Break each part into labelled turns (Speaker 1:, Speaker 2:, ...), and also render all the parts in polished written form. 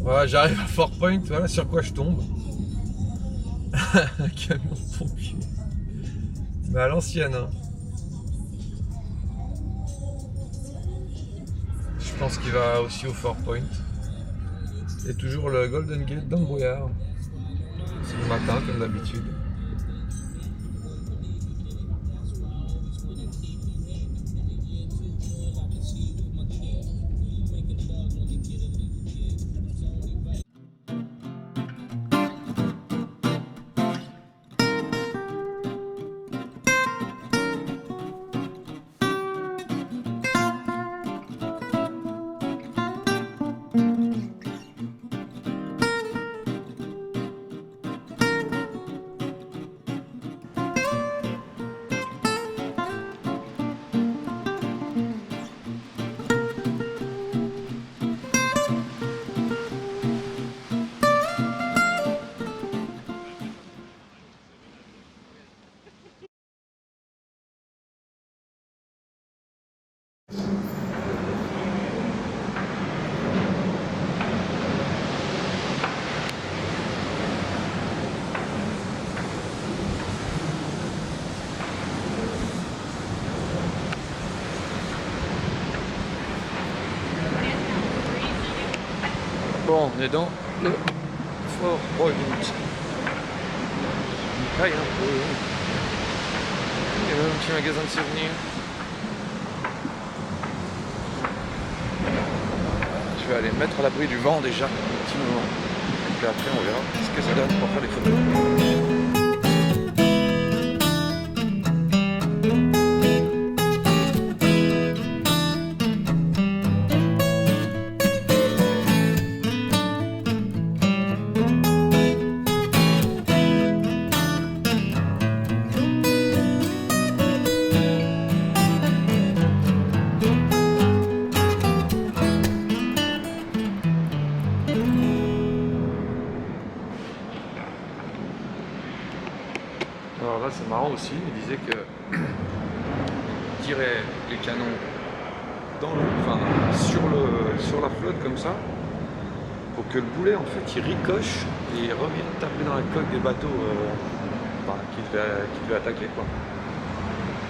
Speaker 1: Voilà, j'arrive à Fort Point, voilà sur quoi je tombe. Un camion de pompier. Mais à l'ancienne, hein. Je pense qu'il va aussi au Fort Point. Et toujours le Golden Gate d'embrouillard. C'est le matin, comme d'habitude. Bon, on est dans le Fort Point. Une caille un peu. Il y a même un petit magasin de souvenirs. Je vais aller me mettre à l'abri du vent déjà, un petit moment. Et puis après on verra ce que ça donne pour faire les photos. Alors là c'est marrant aussi, il disait que tirer les canons dans le, enfin, sur la flotte comme ça, pour que le boulet en fait il ricoche et il revienne taper dans la coque des bateaux qui devaient attaquer quoi.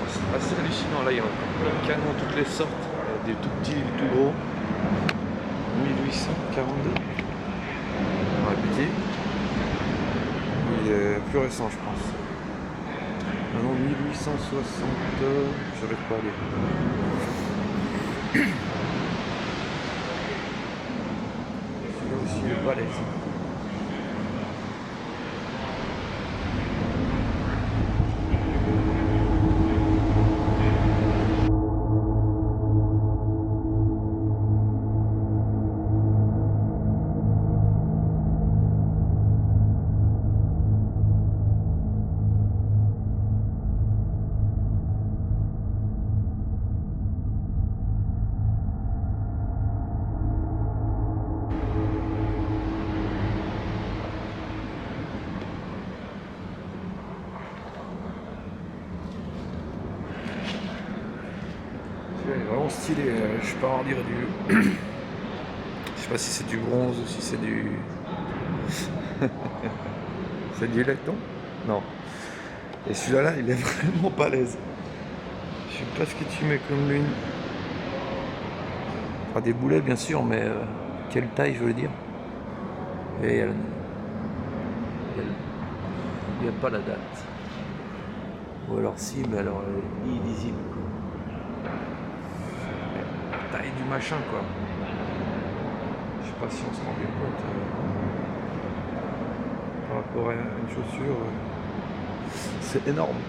Speaker 1: C'est assez hallucinant, là il y a plein de canons, toutes les sortes, des tout petits, des tout gros. 1842. On va répéter. Il est plus récent je pense. Maintenant 1860, j'arrive pas à lire. Celui-là aussi il est balèze. Il est vraiment stylé, je sais pas en dire du. Je sais pas si c'est du bronze ou si c'est du. C'est du laiton? Non. Et celui-là, il est vraiment balèze. Je sais pas ce que tu mets comme lune. Enfin, des boulets bien sûr, mais quelle taille je veux dire. Et il n'y a pas la date. Ou alors si, mais alors elle est illisible. Taille du machin quoi. Je sais pas si on se rend bien compte par rapport à une chaussure, c'est énorme.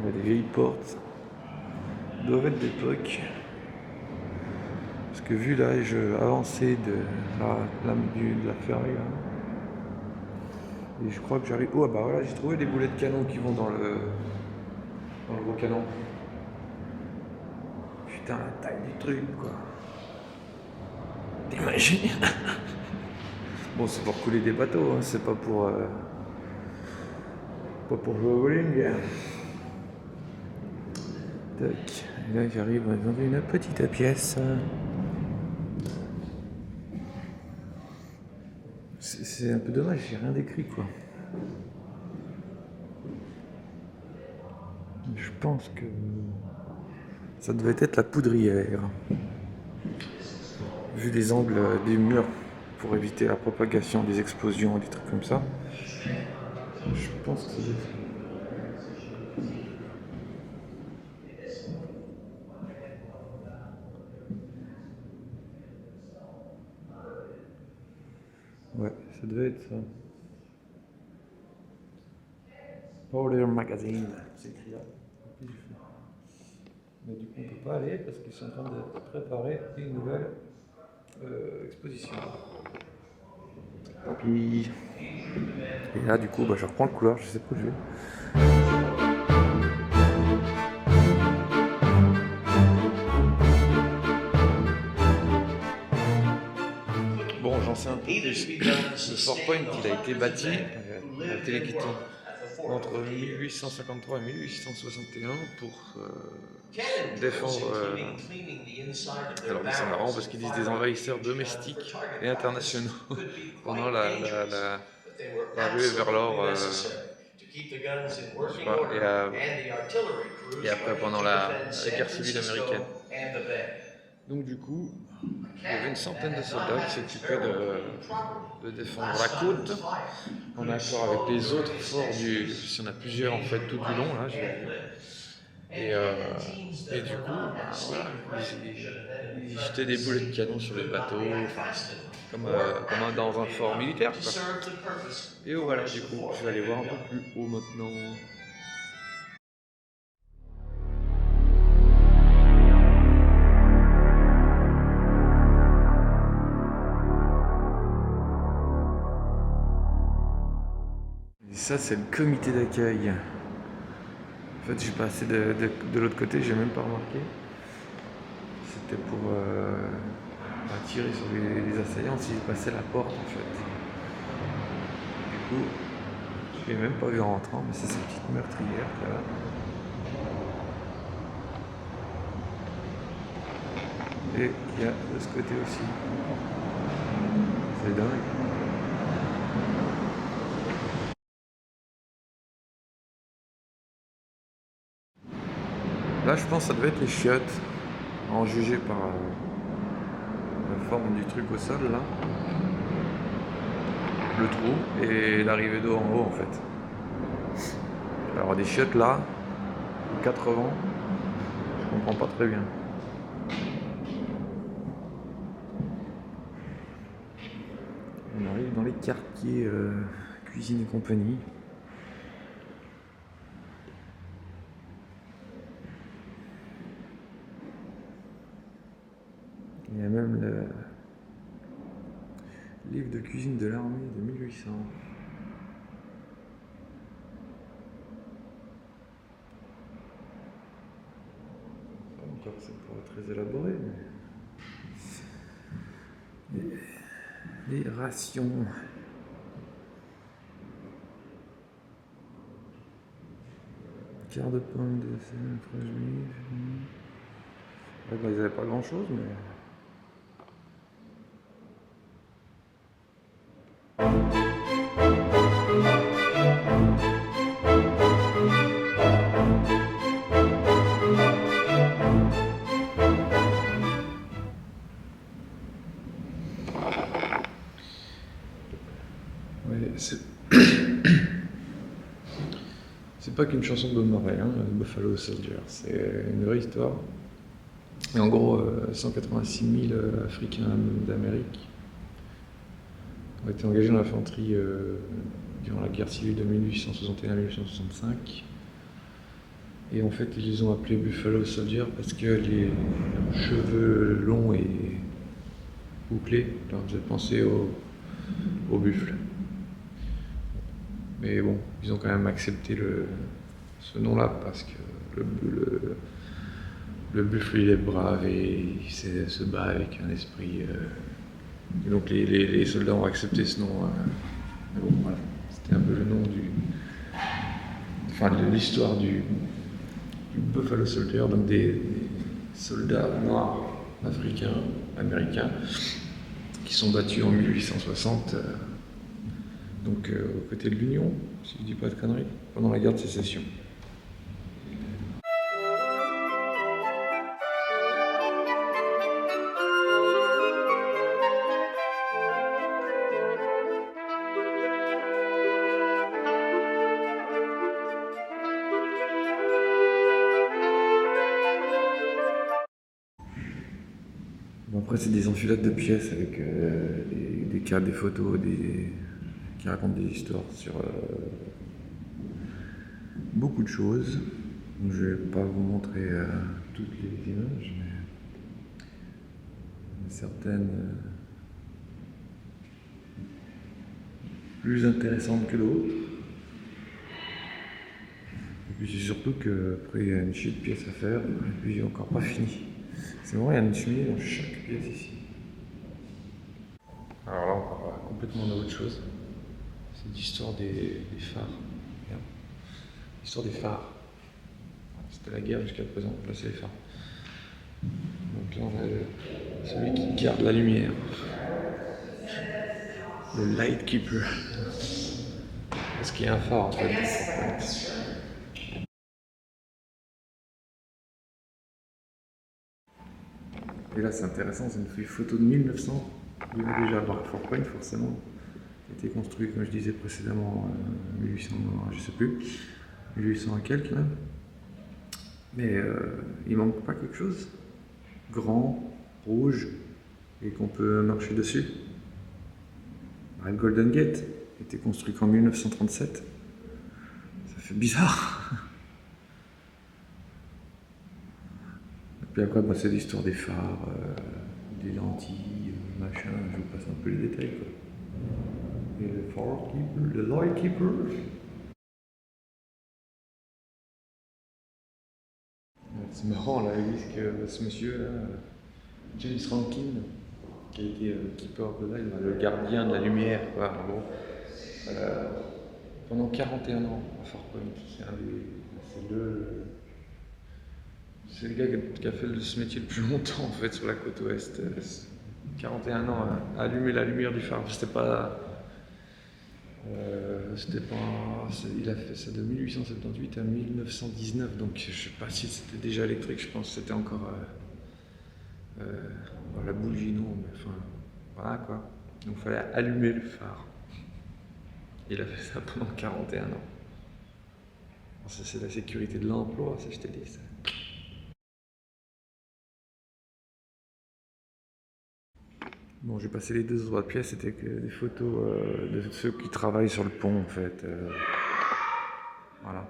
Speaker 1: On a des vieilles portes, doivent être d'époque. Parce que vu l'âge avancé de la ferraille là, et je crois que j'arrive. Oh bah voilà, j'ai trouvé des boulets de canon qui vont dans le gros canon. Putain, la taille du truc quoi. T'imagines? Bon, c'est pour couler des bateaux, hein, c'est pas pour jouer au bowling. Tac. Et là j'arrive dans une petite pièce. C'est un peu dommage, j'ai rien décrit quoi. Je pense que ça devait être la poudrière. Vu les angles des murs pour éviter la propagation des explosions et des trucs comme ça. Je pense que c'est... Ouais, ça devait être ça. Powder Magazine, c'est écrit là. Mais du coup, on ne peut pas aller parce qu'ils sont en train de préparer une nouvelle exposition. Puis... Et là, du coup, je reprends le couloir, je sais pas où je vais. Bon, j'en sais un peu plus. Le Fort Point, il a été bâti, la télé qui tourne, entre 1853 et 1861 pour défendre... alors c'est marrant parce qu'ils disent des envahisseurs domestiques et internationaux pendant la ruée vers l'or. Et après pendant la guerre civile américaine. Donc du coup, il y avait une centaine de soldats qui s'occupaient de défendre la côte en accord avec les autres forts il y en a plusieurs en fait tout du long là, j'ai vu. Et du coup, voilà, ils jetaient des boulets de canon sur les bateaux, comme dans un fort militaire quoi. Et voilà, du coup, je vais aller voir un peu plus haut maintenant. Ça, c'est le comité d'accueil. En fait, je suis passé de l'autre côté, j'ai même pas remarqué. C'était pour tirer sur les assaillants s'ils passaient la porte, en fait. Du coup, je l'ai même pas vu en rentrant, mais c'est cette petite meurtrière là. Et il y a de ce côté aussi. C'est dingue. Là, je pense que ça devait être les chiottes, en jugé par la forme du truc au sol, là. Le trou et l'arrivée d'eau en haut, en fait. Alors, des chiottes là, 80, je comprends pas très bien. On arrive dans les quartiers cuisine et compagnie. Il y a même le livre de cuisine de l'armée de 1800. Pas encore, c'est pas très élaboré, mais... Les rations. Quart de pomme de sel, fraîche juive. Ouais, ils n'avaient pas grand chose, mais... Ouais, c'est pas qu'une chanson de Bob Marley, hein, Buffalo Soldier, c'est une vraie histoire. Et en gros, 186 000 Africains d'Amérique ont été engagés dans l'infanterie durant la guerre civile de 1861 à 1865. Et en fait, ils les ont appelés Buffalo Soldier parce que les cheveux longs et bouclés leur faisaient penser au buffle. Mais bon, ils ont quand même accepté ce nom-là parce que le buffle il est brave et il se bat avec un esprit. Et donc les soldats ont accepté ce nom. Mais bon, voilà, c'était un peu le nom de l'histoire du du Buffalo Soldier, donc des soldats noirs africains, américains, qui sont battus en 1860, aux côtés de l'Union, si je ne dis pas de conneries, pendant la guerre de sécession. Bon, après, c'est des enfilades de pièces avec des cadres, des photos, qui racontent des histoires sur beaucoup de choses. Donc, je ne vais pas vous montrer toutes les images, mais certaines plus intéressantes que d'autres. Et puis c'est surtout qu'après, il y a une chier de pièces à faire, et puis encore pas fini. C'est vrai, il y a une cheminée dans chaque pièce ici. Alors là, on parle complètement d'autre chose. C'est l'histoire des phares. Regarde. L'histoire des phares. C'était la guerre jusqu'à présent, là c'est les phares. Donc là, on a celui qui garde la lumière. Le light keeper. Parce qu'il y a un phare en fait. Et là, c'est intéressant, c'est une photo de 1900. Il y avait déjà Fort Point, forcément. Qui a été construit, comme je disais précédemment, 1800, je sais plus, 1800 et quelques là. Mais il manque pas quelque chose. Grand, rouge, et qu'on peut marcher dessus. Le Golden Gate a été construit qu'en 1937. Ça fait bizarre. Puis après, c'est l'histoire des phares, des lentilles, machin, je vous passe un peu les détails, quoi. Et le phare keeper, le light keeper. C'est marrant là, ce monsieur là, James Rankin, qui a été keeper de là, le gardien de la lumière, quoi, en gros. Pendant 41 ans à Fort Point. C'est le gars qui a fait ce métier le plus longtemps en fait sur la côte ouest. 41 ans à allumer la lumière du phare. Il a fait ça de 1878 à 1919, donc je sais pas si c'était déjà électrique, je pense que c'était encore la bougie, non, mais enfin, voilà quoi. Donc il fallait allumer le phare. Il a fait ça pendant 41 ans. Ça, c'est la sécurité de l'emploi, ça je t'ai dit ça. Bon, j'ai passé les 2 autres pièces, c'était que des photos de ceux qui travaillent sur le pont en fait. Voilà.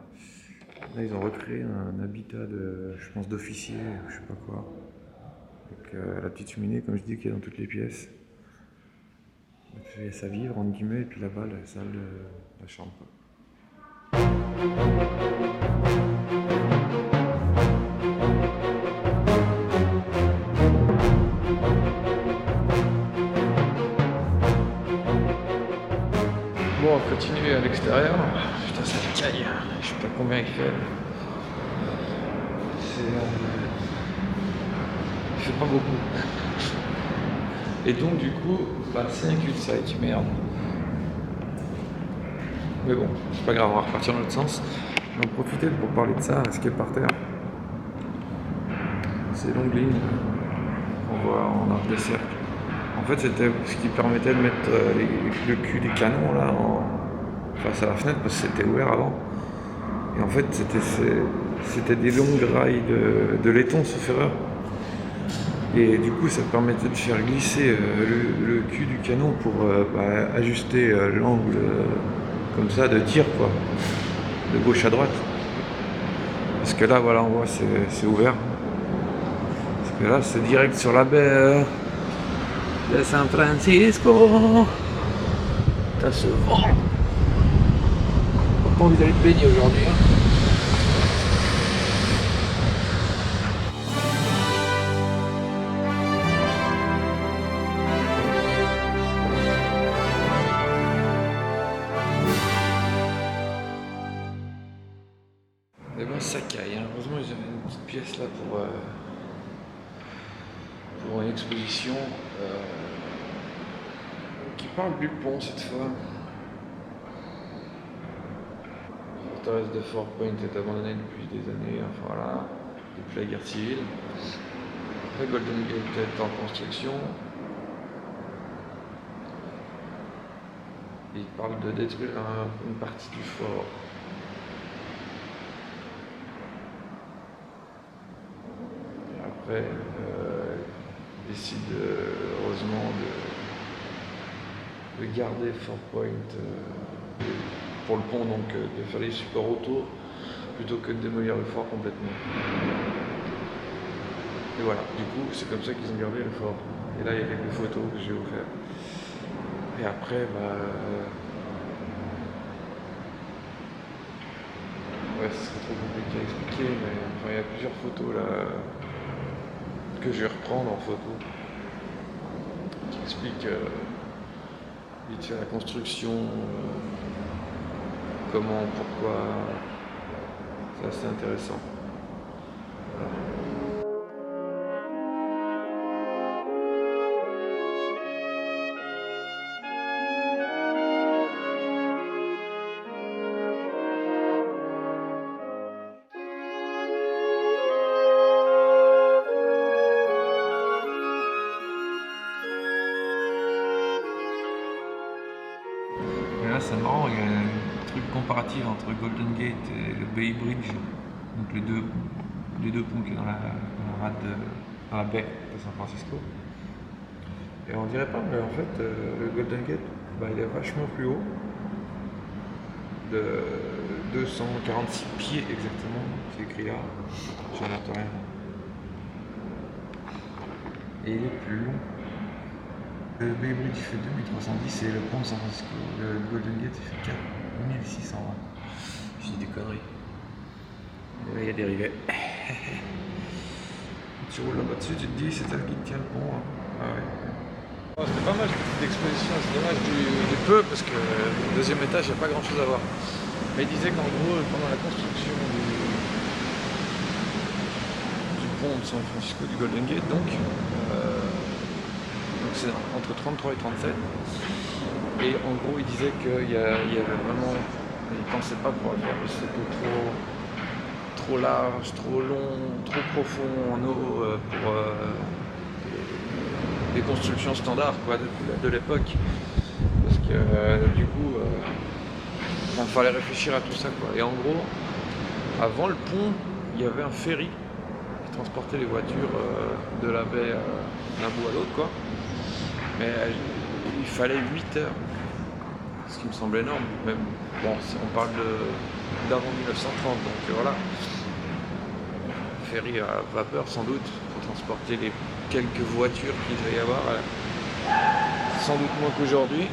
Speaker 1: Là, ils ont recréé un habitat je pense, d'officiers, je sais pas quoi. Avec la petite cheminée, comme je dis, qui est dans toutes les pièces. Et puis ça vivre, entre guillemets, et puis là-bas, la salle, la chambre. Bon, on continue à l'extérieur. Putain, ça caille. Je sais pas combien il fait. Il fait pas beaucoup. Et donc, du coup, c'est un cul-de-sac, merde. Mais bon, c'est pas grave, on va repartir dans l'autre sens. On va en profiter pour parler de ça, ce qu'il y a par terre. Ces longues lignes qu'on voit en arc de cercle. En fait, c'était ce qui permettait de mettre le cul des canons là face à la fenêtre parce que c'était ouvert avant. Et en fait, c'était des longues rails de laiton sous ferreur. Et du coup, ça permettait de faire glisser le cul du canon pour ajuster l'angle comme ça de tir, quoi, de gauche à droite. Parce que là, voilà, on voit, c'est ouvert. Parce que là, c'est direct sur la baie de San Francisco. Ça se vend. Pas envie d'aller te baigner aujourd'hui. Et ben Un Sakai, hein. Heureusement ils avaient une petite pièce là pour une exposition qui parle du pont cette fois. La forteresse de Fort Point est abandonnée depuis des années, enfin voilà, depuis la guerre civile. Après Golden Gate est en construction. Et il parle de détruire une partie du fort. Et après, il décide heureusement de garder Fort Point pour le pont, donc de faire les supports autour plutôt que de démolir le fort complètement. Et voilà, du coup, c'est comme ça qu'ils ont gardé le fort. Et là, il y a quelques photos que j'ai offertes. Et après, ouais, ce serait trop compliqué à expliquer, mais enfin, il y a plusieurs photos là que je vais reprendre en photo qui expliquent vite fait la construction, comment, pourquoi. C'est assez intéressant. Voilà. Et là, c'est marrant, il y a un truc comparatif entre Golden Gate et le Bay Bridge, donc les deux ponts qui sont dans la baie de San Francisco. Et on dirait pas, mais en fait, le Golden Gate, il est vachement plus haut, de 246 pieds exactement, c'est écrit là, je note rien. Et il est plus long. Le Bay Bridge fait 2310 et le pont de San Francisco, le Golden Gate, il fait 4620. Je dis des conneries. Et là, il y a des rivets. Tu roules là-bas dessus, tu te dis, c'est elle qui tient le pont. Hein. Ah ouais. Oh, c'était pas mal cette petite exposition, c'est dommage du peu parce que le deuxième étage, il n'y a pas grand chose à voir. Mais il disait qu'en gros, pendant la construction du pont de San Francisco, du Golden Gate, donc c'est entre 33 et 37. Et en gros, il disait qu'il y avait vraiment. Il ne pensait pas pouvoir le faire parce que c'était trop large, trop long, trop profond en eau pour des constructions standards quoi, de l'époque. Parce que du coup, il fallait réfléchir à tout ça. Quoi. Et en gros, avant le pont, il y avait un ferry qui transportait les voitures de la baie d'un bout à l'autre. Quoi. Mais il fallait 8 heures, ce qui me semble énorme. Même, bon, on parle d'avant 1930, donc voilà. Ferry à vapeur sans doute, pour transporter les quelques voitures qu'il devait y avoir. Sans doute moins qu'aujourd'hui.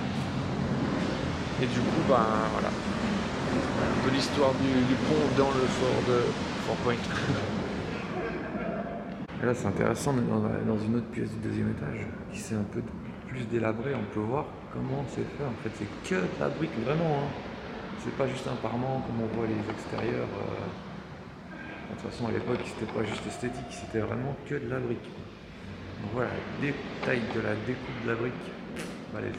Speaker 1: Et du coup, voilà. Un peu l'histoire du pont dans le fort de Fort Point. Et là, c'est intéressant, on est dans une autre pièce du deuxième étage qui s'est un peu plus délabrée. On peut voir comment c'est fait. En fait, c'est que de la brique, vraiment. Hein. C'est pas juste un parement comme on voit les extérieurs. De toute façon, à l'époque, c'était pas juste esthétique, c'était vraiment que de la brique. Donc voilà, les détails de la découpe de la brique, balèze.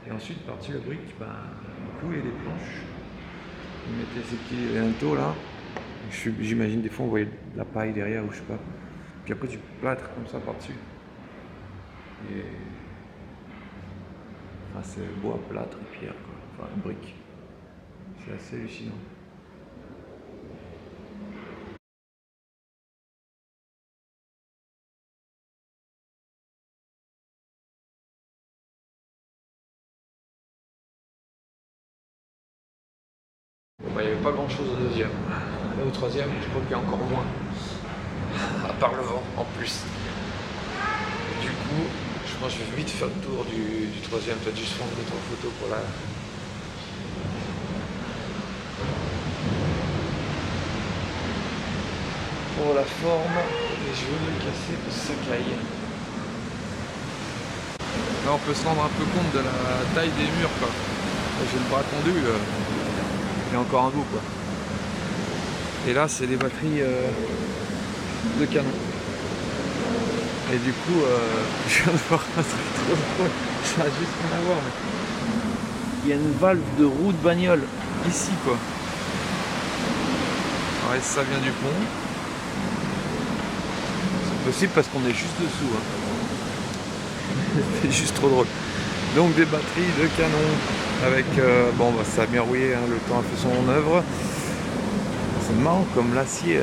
Speaker 1: Et ensuite, par-dessus la brique, du coup, il y a des planches. Ils mettaient ces petits linteaux là. J'imagine des fois on voyait de la paille derrière ou je sais pas. Puis après tu plâtres comme ça par-dessus. Et enfin c'est bois, plâtre et pierre quoi. Enfin brique. C'est assez hallucinant. Il n'y avait pas grand chose au deuxième. Et au troisième, je crois qu'il y a encore moins. À part le vent en plus. Et du coup, je pense que je vais vite faire le tour du troisième, peut-être juste prendre 2-3 photos pour la. Pour la forme, et je veux me casser le Sakai. Là on peut se rendre un peu compte de la taille des murs quoi. J'ai le bras tendu, il y a encore un bout quoi. Et là c'est des batteries de canon. Et du coup, je viens de voir un truc trop drôle, ça a juste rien à voir. Mais... il y a une valve de roue de bagnole, ici quoi. Ouais, ça vient du pont. C'est possible parce qu'on est juste dessous. Hein. C'est juste trop drôle. Donc des batteries de canon avec... bon, bah, ça a bien rouillé, hein, le temps a fait son œuvre. C'est marrant comme l'acier,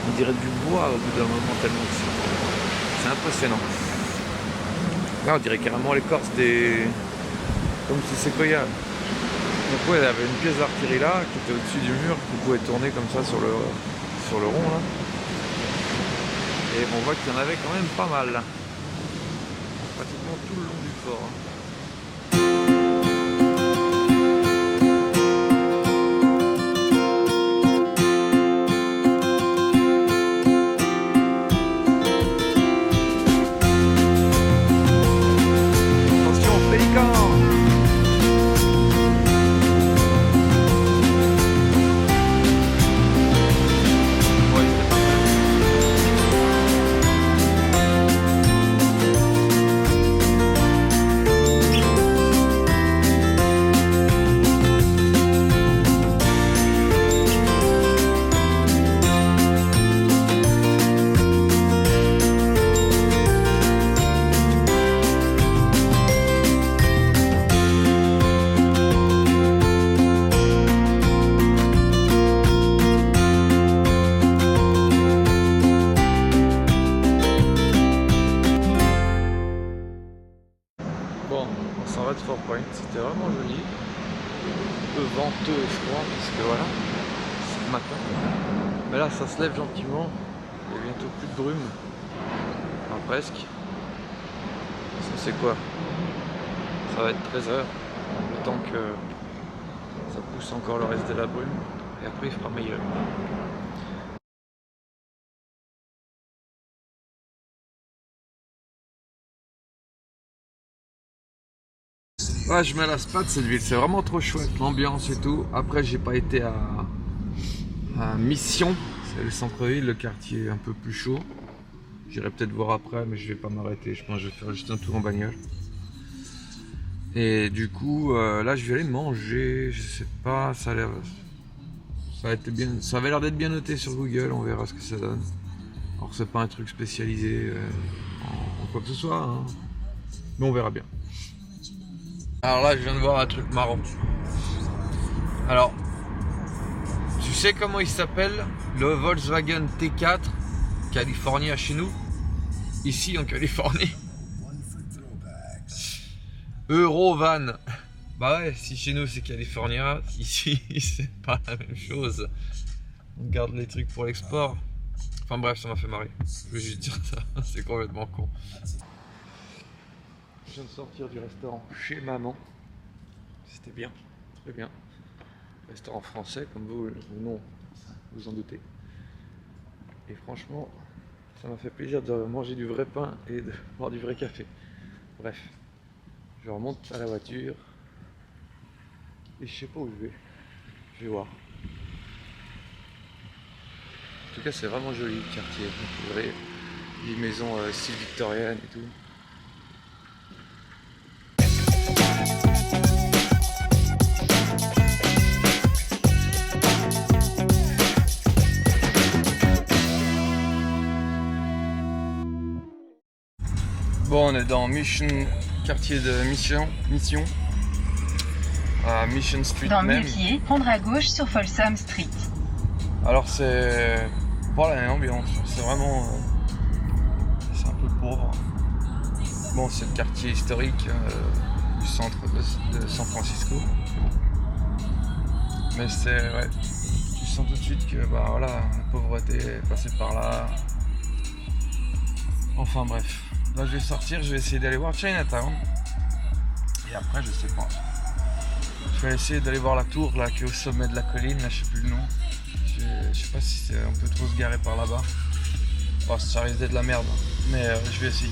Speaker 1: on dirait du bois au bout d'un moment tellement que c'est impressionnant. Là on dirait carrément l'écorce des... comme si séquoia. Donc ouais, il y avait une pièce d'artillerie là qui était au-dessus du mur qui pouvait tourner comme ça sur le rond là. Et on voit qu'il y en avait quand même pas mal là. Pratiquement tout le long du fort. Hein. C'était vraiment joli, un peu venteux et froid parce que voilà, c'est le matin. Mais là ça se lève gentiment, il y a bientôt plus de brume, enfin presque. Ça c'est quoi? Ça va être 13 h, le temps que ça pousse encore le reste de la brume et après il fera meilleur. Ouais, je me lasse pas de cette ville, c'est vraiment trop chouette, l'ambiance et tout. Après, j'ai pas été à Mission, c'est le centre-ville, le quartier un peu plus chaud. J'irai peut-être voir après, mais je vais pas m'arrêter. Je pense que je vais faire juste un tour en bagnole. Et du coup, là, je vais aller manger. Je sais pas, ça avait l'air d'être bien noté sur Google. On verra ce que ça donne. Alors, c'est pas un truc spécialisé en quoi que ce soit, hein. Mais on verra bien. Alors là, je viens de voir un truc marrant. Alors, tu sais comment il s'appelle le Volkswagen T4 California chez nous? Ici en Californie. Eurovan. Bah ouais, si chez nous c'est California, ici c'est pas la même chose. On garde les trucs pour l'export. Enfin bref, ça m'a fait marrer. Je veux juste dire ça, c'est complètement con. Je viens de sortir du restaurant chez maman. C'était bien, très bien. Restaurant français, comme vous non, vous en doutez. Et franchement, ça m'a fait plaisir de manger du vrai pain et de boire du vrai café. Bref, je remonte à la voiture et je sais pas où je vais. Je vais voir. En tout cas, c'est vraiment joli le quartier. Vous verrez des maisons style victorienne et tout. Bon, on est dans quartier de Mission, à Mission Street
Speaker 2: dans
Speaker 1: même.
Speaker 2: 1000 pieds, prendre à gauche sur Folsom Street.
Speaker 1: Alors c'est pas la même ambiance, c'est vraiment, c'est un peu pauvre. Bon, c'est le quartier historique du centre de San Francisco. Mais c'est, ouais, tu sens tout de suite que bah voilà, la pauvreté est passée par là. Enfin bref. Là je vais sortir, je vais essayer d'aller voir Chinatown. Et après je sais pas. Je vais essayer d'aller voir la tour là qui est au sommet de la colline, là je sais plus le nom. Je sais pas si on peut trop se garer par là-bas. Oh, ça risque d'être de la merde, mais je vais essayer.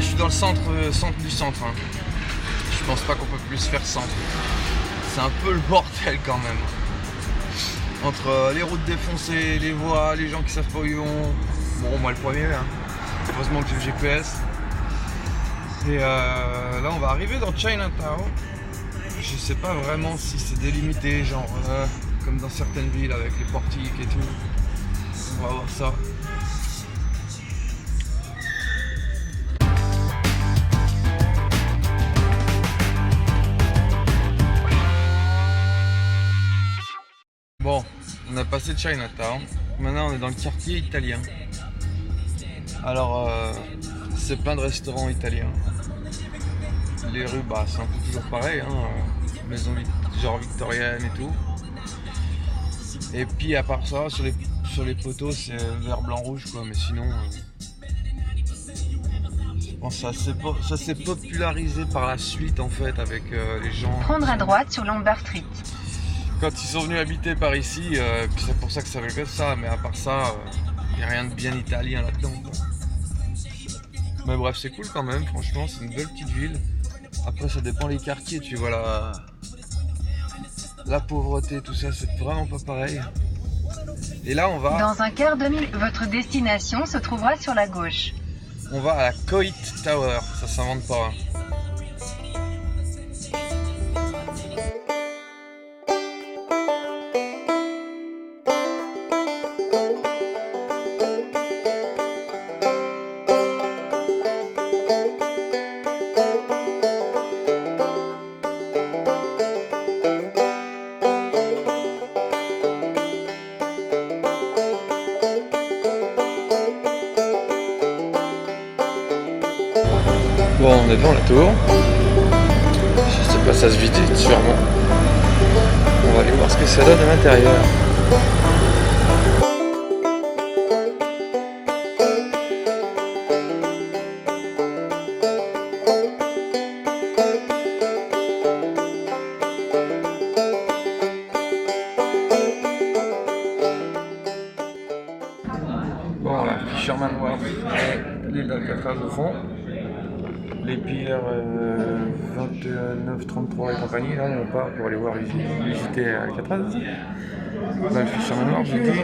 Speaker 3: je suis dans le centre du centre. Hein. Je pense pas qu'on peut plus faire centre. C'est un peu le bordel quand même. Entre les routes défoncées, les voies, les gens qui savent pas où ils vont. Bon, moi le premier, hein. Heureusement que j'ai le GPS. Et là, on va arriver dans Chinatown. Je sais pas vraiment si c'est délimité, genre comme dans certaines villes avec les portiques et tout. On va voir ça. Bon, on a passé Chinatown. Maintenant, on est dans le quartier italien. Alors, c'est plein de restaurants italiens. Les rues, bah, c'est un peu toujours pareil, hein, maison genre victorienne et tout. Et puis à part ça, sur les poteaux, c'est vert, blanc, rouge, quoi. Mais sinon, je pense que ça s'est popularisé par la suite, en fait, avec les gens.
Speaker 2: Prendre à droite sur Lombard Street.
Speaker 3: Quand ils sont venus habiter par ici, puis c'est pour ça que ça s'appelle que ça. Mais à part ça, il n'y a rien de bien italien là-dedans, quoi. Mais bref, c'est cool quand même, franchement, c'est une belle petite ville. Après, ça dépend les quartiers, tu vois, la pauvreté, tout ça, c'est vraiment pas pareil. Et là, on va...
Speaker 2: Dans un quart de mille, votre destination se trouvera sur la gauche.
Speaker 3: On va à la Coit Tower, ça s'invente pas. Bon, on est devant la tour. Je sais pas, ça se visite sûrement. On va aller voir ce que ça donne à l'intérieur. Bon, la Fisherman Wharf, l'île d'Alcatraz au fond. Les pierres 29, 33 et compagnie, là on part pour aller voir visiter Alcatraz. Là le Fisherman Wharf, j'ai dit.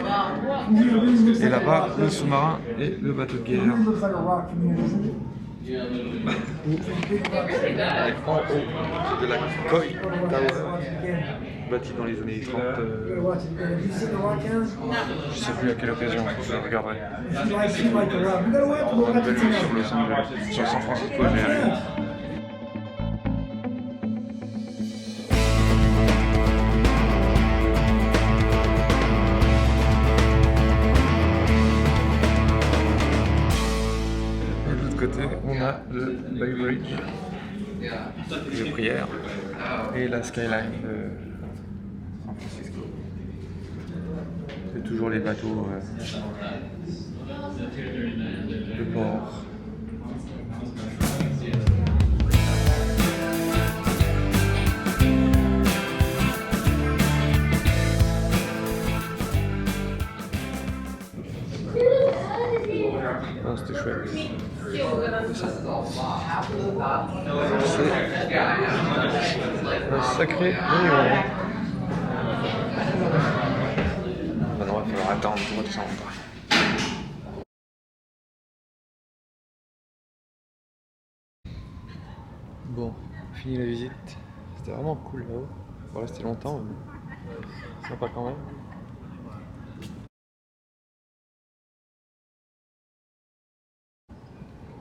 Speaker 3: Et là-bas, le sous-marin et le bateau de guerre. Et en haut de la Coit Tower, bâti dans les années 30. Je sais plus à quelle occasion, je regarderai. On a une belle vue sur Los Angeles, sur San Francisco, j'ai rien. De l'autre côté, on a le Bay Bridge, les prières, et la skyline de San Francisco. C'est toujours les bateaux de port. Ah, c'était chouette. C'est un sacré monument. Maintenant, il va falloir attendre pour descendre. Bon, fini la visite. C'était vraiment cool là-haut. On va rester longtemps, mais sympa quand même.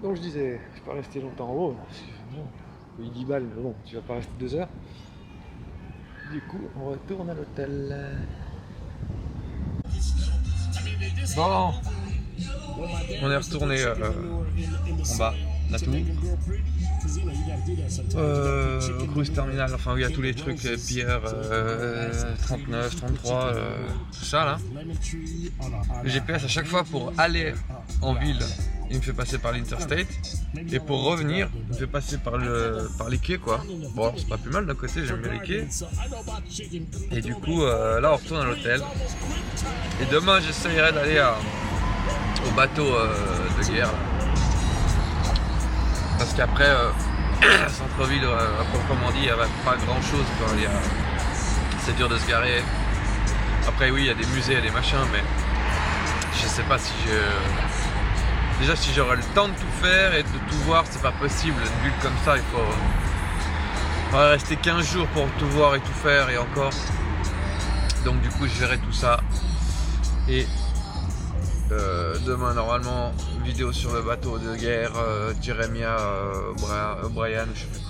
Speaker 3: Donc je disais, je peux pas rester longtemps en haut, parce que bon, il 10 balles, mais bon, tu vas pas rester 2 heures. Du coup, on retourne à l'hôtel. Bon, on est retourné en bas, la tour. Au cruise terminal, enfin où il y a tous les trucs, pierre 39, 33, tout ça là. Le GPS à chaque fois pour aller en ville, il me fait passer par l'Interstate, et pour revenir, il me fait passer par les quais quoi. Bon alors c'est pas plus mal d'un côté, j'aime bien les quais. Et du coup là on retourne à l'hôtel. Et demain j'essayerai d'aller au bateau de guerre. qu'après, centre-ville, à proprement dit, il n'y a pas grand chose. C'est dur de se garer. Après oui, il y a des musées, il y a des machins, mais je sais pas si déjà si j'aurai le temps de tout faire et de tout voir, c'est pas possible. Une ville comme ça, il faudrait rester 15 jours pour tout voir et tout faire et encore. Donc du coup je verrai tout ça. Et demain normalement, vidéo sur le bateau de guerre, Jeremiah O'Brien, je sais plus quoi.